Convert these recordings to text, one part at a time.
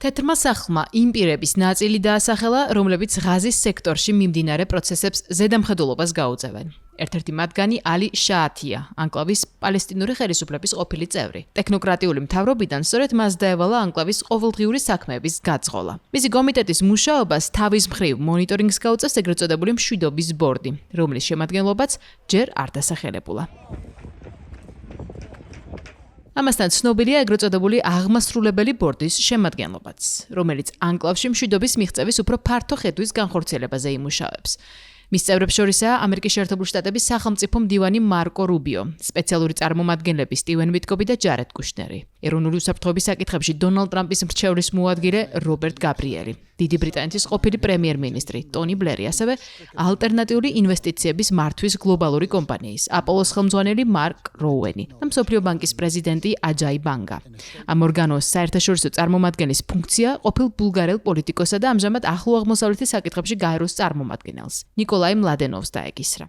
თეთრმა სახლმა იმ პირების ნაწილი დაასახელა, რომლებიც ღაზის სექტორში მიმდინარე პროცესებს ზედამხედველობას გაუწევენ. ერთ-ერთი მათგანი ალი შაათია, ანკლავის პალესტინური ხელისუფლების ყოფილი წევრი. ტექნოკრატიული მთავრობიდან სწორედ მას დაევალა ანკლავის ყოველდღიური საქმეების გაძღოლა. მისი კომიტეტის მუშაობას თავის მხრივ მონიტორინგს გაუწევს ეგრეთ წოდებული მშვიდობის ბორდი, რომლის შემადგენლობაც ჯერ არ დასახელებულა. ამასთან ცნობილია ეგრეთ წოდებული აღმასრულებელი ბორდის შემადგენლობაც, რომელიც ანკლავში მშვიდობის მიღწევის უფრო ფართო ხედვის განხორციელებაზე იმუშავებს. მის წევრებს შორისაა ამერიკის შეერთებული შტატების სახელმწიფო მდივანი მარკო რუბიო, სპეციალური წარმომადგენლები სტივენ ვიტკოფი და ჯარედ კუშნერი, ეროვნული უსაფრთხოების საკითხებში დონალდ ტრამპის მრჩევლის მოადგილე რობერტ გაბრიელი, დიდი ბრიტანეთის ყოფილი პრემიერ-მინისტრი ტონი ბლერი, ასევე ალტერნატიული ინვესტიციების მართვის გლობალური კომპანიის აპოლოს ხელმძღვანელი მარკ როუენი და მსოფლიო ბანკის პრეზიდენტი აჯაი ბანგა. ამ ორგანოს საერთაშორისო წარმომადგენლის ფუნქცია ყოფილ ბულგარელ პოლიტიკოსა და ამჟამად ახლო აღმოსავლეთის საკითხებში გაეროს წარმომადგენელს ნიკოლაი მლადენოვს დაეკისრა.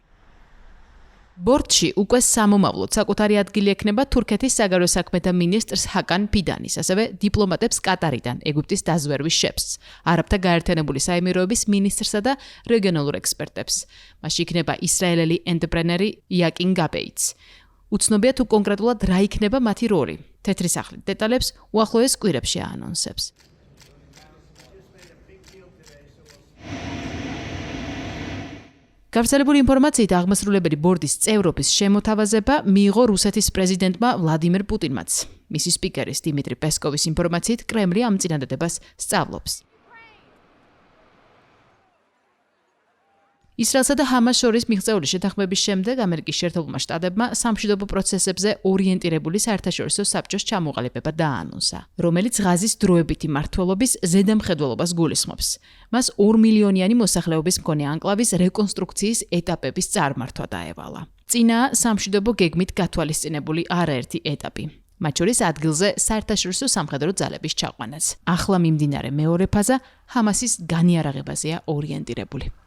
ბორდში უკვე სამომავლოდ საკუთარი ადგილი ექნება თურქეთის საგარეო საქმეთა მინისტრს ჰაკან ფიდანის, ასევე დიპლომატებს კატარიდან, ეგვიპტის დაზვერვის შეფს, არაბთა გაერთიანებული საემიროების მინისტრსა და რეგიონალურ ექსპერტებს. მასში იქნება ისრაელელი ენტერპრენერი იაკინ გაბეიც. უცნობია თუ კონკრეტულად რა იქნება მათი როლი. თეთრი სახლი დეტალებს უახლოეს კვირებში აანონსებს. გავრცელებული ინფორმაციით აღმასრულებელი ბორდის წევრობის შემოთავაზება მიიღო რუსეთის პრეზიდენტმა ვლადიმერ პუტინმაც. მისი სპიკერის დიმიტრი პესკოვის ინფორმაციით კრემლი ამ წინადადებას სწავლობს. ისრაელსა და ჰამას შორის მიღწეული შეთანხმების შემდეგ ამერიკის შეერთებულმა შტატებმა სამშვიდობო პროცესებზე ორიენტირებული საერთაშორისო საბჭოს ჩამოყალიბება დააანონსა, რომელიც ღაზის დროებითი მმართველობის ზედამხედველობას გულისხმობს. მას 2 მილიონიანი მოსახლეობის მქონე ანკლავის რეკონსტრუქციის ეტაპების წარმართვა დაევალა. წინა სამშვიდობო გეგმით გათვალისწინებული არაერთი ეტაპი. მათ შორის ადგილზე საერთაშორისო სამხედრო ძალების ჩაყვანაც. ახლა მიმდინარე მეორე ფაზა ჰამასის განიარაღებაზეა ორიენტირებული.